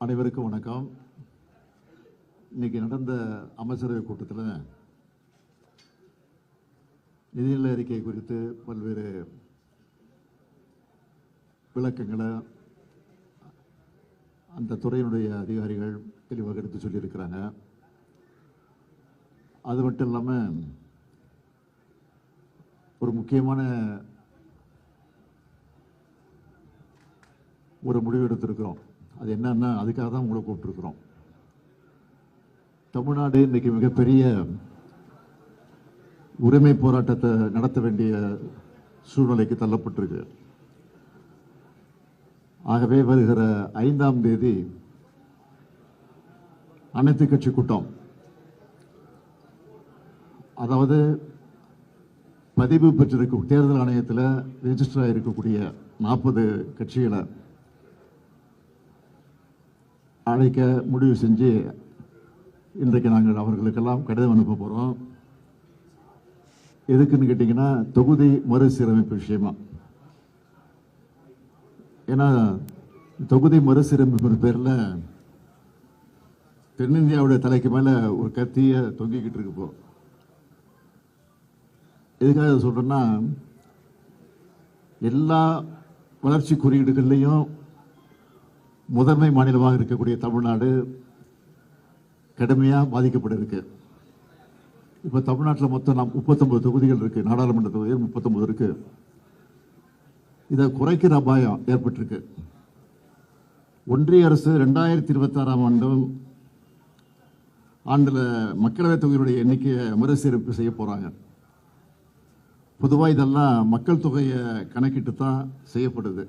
அனைவருக்கும் வணக்கம். இன்னைக்கு நடந்த அமைச்சரவை கூட்டத்தில் நிதிநிலை அறிக்கை குறித்து பல்வேறு விளக்கங்களை அந்த துறையினுடைய அதிகாரிகள் தெளிவாக எடுத்து சொல்லியிருக்கிறாங்க. அது மட்டும் இல்லாமல் ஒரு முக்கியமான ஒரு முடிவு எடுத்திருக்கிறோம். அது என்னன்னா, அதுக்காக தான் உங்களை கூப்பிட்டுருக்குறோம். தமிழ்நாடு இன்னைக்கு மிகப்பெரிய உரிமை போராட்டத்தை நடத்த வேண்டிய சூழ்நிலைக்கு தள்ளப்பட்டிருக்கு. ஆகவே வருகிற 5ஆம் தேதி அனைத்து கட்சி கூட்டம், அதாவது பதிவு பெற்றிருக்கும் தேர்தல் ஆணையத்தில் ரெஜிஸ்டர் ஆகிருக்கக்கூடிய 40 கட்சிகளை அழைக்க முடிவு செஞ்சு இன்றைக்கு நாங்கள் அவர்களுக்கெல்லாம் கடிதம் அனுப்ப போகிறோம். எதுக்குன்னு கேட்டிங்கன்னா, தொகுதி மறுசீரமைப்பு விஷயமா. ஏன்னா தொகுதி மறுசீரமைப்பு பேரில் தென்னிந்தியாவுடைய தலைக்கு மேலே ஒரு கத்தியை தொங்கிக்கிட்டு இருக்கு. இப்போ எதுக்காக சொல்கிறேன்னா, எல்லா வளர்ச்சி குறியீடுகள்லையும் முதன்மை மாநிலமாக இருக்கக்கூடிய தமிழ்நாடு கடுமையாக பாதிக்கப்பட்டிருக்கு. இப்போ தமிழ்நாட்டில் மொத்தம் 39 தொகுதிகள் இருக்குது. நாடாளுமன்ற தொகுதிகள் 39 இருக்கு. இதை குறைக்கிற அபாயம் ஏற்பட்டிருக்கு. ஒன்றிய அரசு 2026ஆம் ஆண்டில் மக்களவைத் தொகையினுடைய எண்ணிக்கையை மறுசீரமைப்பு செய்ய போகிறாங்க. பொதுவாக இதெல்லாம் மக்கள் தொகையை கணக்கிட்டு தான் செய்யப்படுது.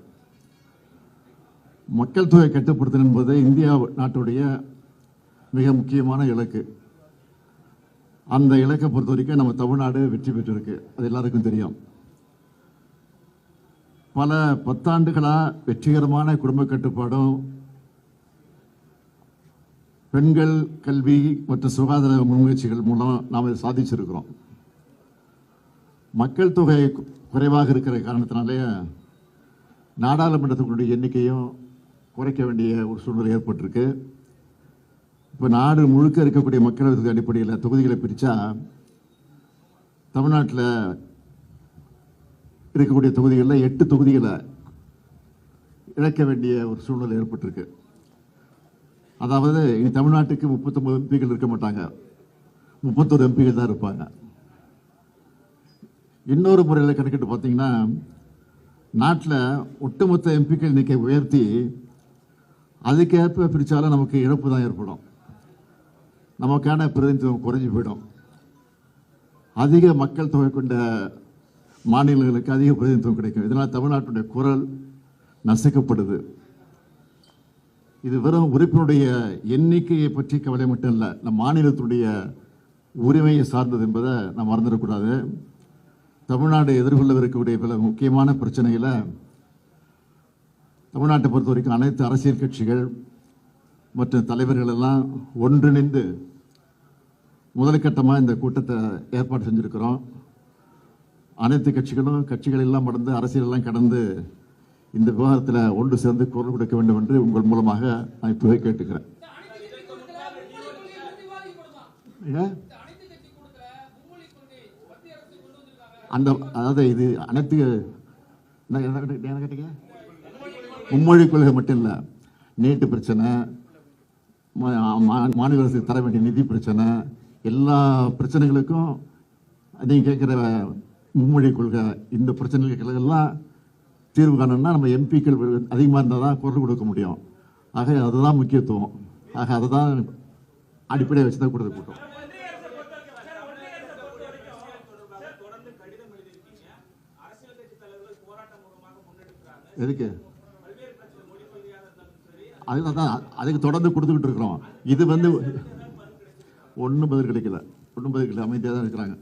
மக்கள் தொகை கட்டுப்படுத்தல் என்பது இந்தியா நாட்டுடைய மிக முக்கியமான இலக்கு. அந்த இலக்கை பொறுத்த வரைக்கும் நம்ம தமிழ்நாடு வெற்றி பெற்றிருக்கு. அது எல்லாருக்கும் தெரியும். பல பத்தாண்டுகளாக வெற்றிகரமான குடும்ப கட்டுப்பாடும், பெண்கள் கல்வி மற்றும் சுகாதார முன்முயற்சிகள் மூலம் நாம் இதை சாதிச்சிருக்கிறோம். மக்கள் தொகை குறைவாக இருக்கிற காரணத்தினாலே நாடாளுமன்றத்தினுடைய எண்ணிக்கையும் குறைக்க வேண்டிய ஒரு சூழ்நிலை ஏற்பட்டிருக்கு. இப்போ நாடு முழுக்க இருக்கக்கூடிய மக்களவை அடிப்படையில் தொகுதிகளை பிரித்தா தமிழ்நாட்டில் இருக்கக்கூடிய தொகுதிகளில் 8 தொகுதிகளை இழக்க வேண்டிய ஒரு சூழ்நிலை ஏற்பட்டிருக்கு. அதாவது தமிழ்நாட்டுக்கு 39 எம்பிகள் இருக்க மாட்டாங்க, 31 எம்பிகள் தான் இருப்பாங்க. இன்னொரு முறையில் கணக்கிட்டு பார்த்தீங்கன்னா, நாட்டில் ஒட்டுமொத்த எம்பிக்கள் எண்ணிக்கை உயர்த்தி அதுக்கேற்ப பிரித்தாலும் நமக்கு இழப்பு தான் ஏற்படும். நமக்கான பிரதிநிதித்துவம் குறைஞ்சி போயிடும். அதிக மக்கள் தொகை கொண்ட மாநிலங்களுக்கு அதிக பிரதிநிதித்துவம் கிடைக்கும். இதனால் தமிழ்நாட்டுடைய குரல் நசுக்கப்படுது. இது வெறும் உறுப்பினுடைய எண்ணிக்கையை பற்றி கவலை மட்டும் இல்லை, நம் மாநிலத்துடைய உரிமையை சார்ந்தது என்பதை நாம் மறந்துடக்கூடாது. தமிழ்நாடு எதிர்கொள்ளவிருக்கக்கூடிய பல முக்கியமான பிரச்சனைகளை தமிழ்நாட்டை பொறுத்த வரைக்கும் அனைத்து அரசியல் கட்சிகள் மற்றும் தலைவர்கள் எல்லாம் ஒன்றிணைந்து முதற்கட்டமாக இந்த கூட்டத்தை ஏற்பாடு செஞ்சுருக்கிறோம். அனைத்து கட்சிகள் எல்லாம் கடந்து, அரசியல் எல்லாம் கடந்து இந்த விவகாரத்தில் ஒன்று சேர்ந்து குரல் கொடுக்க வேண்டும் என்று உங்கள் மூலமாக நான் இப்போவே கேட்டுக்கிறேன். அதாவது இது அனைத்து என்ன கேட்டீங்க, மும்மொழி கொள்கை மட்டும் இல்லை, நீட்டு பிரச்சனை, மாநில அரசுக்கு தர வேண்டிய நிதி பிரச்சனை, எல்லா பிரச்சனைகளுக்கும் நீங்கள் கேட்குற மும்மொழி கொள்கை, இந்த பிரச்சனைகளுக்கெல்லாம் தீர்வு காணணும்னா நம்ம எம்பிக்கள் அதிகமாக இருந்தால் தான் குரல் கொடுக்க முடியும். ஆக அதுதான் முக்கியத்துவம். ஆக அதை தான் அடிப்படையை வச்சு தான் கொடுத்த கூட்டம். எதுக்கு? அதுக்கு தொடர்ந்து கொடுத்துக்கிட்டு இருக்கிறோம். இது ஒன்றும் பதில் கிடைக்கல, அமைதியாக தான் இருக்கிறாங்க.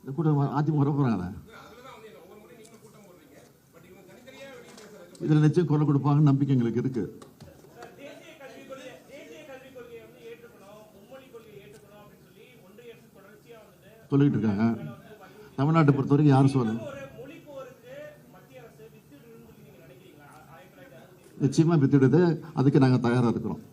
இந்த கூட்டம் அதிமுக வர போகிறாங்களே, இதில் நிச்சயம் குரல் கொடுப்பாங்கன்னு நம்பிக்கை எங்களுக்கு இருக்கு. சொல்லிக்கிட்டு இருக்காங்க. தமிழ்நாட்டை பொறுத்த வரைக்கும் யாரும் சொல்லல. நிச்சயமாக வித்துடுது. அதுக்கு நாங்கள் தயாராக இருக்கிறோம்.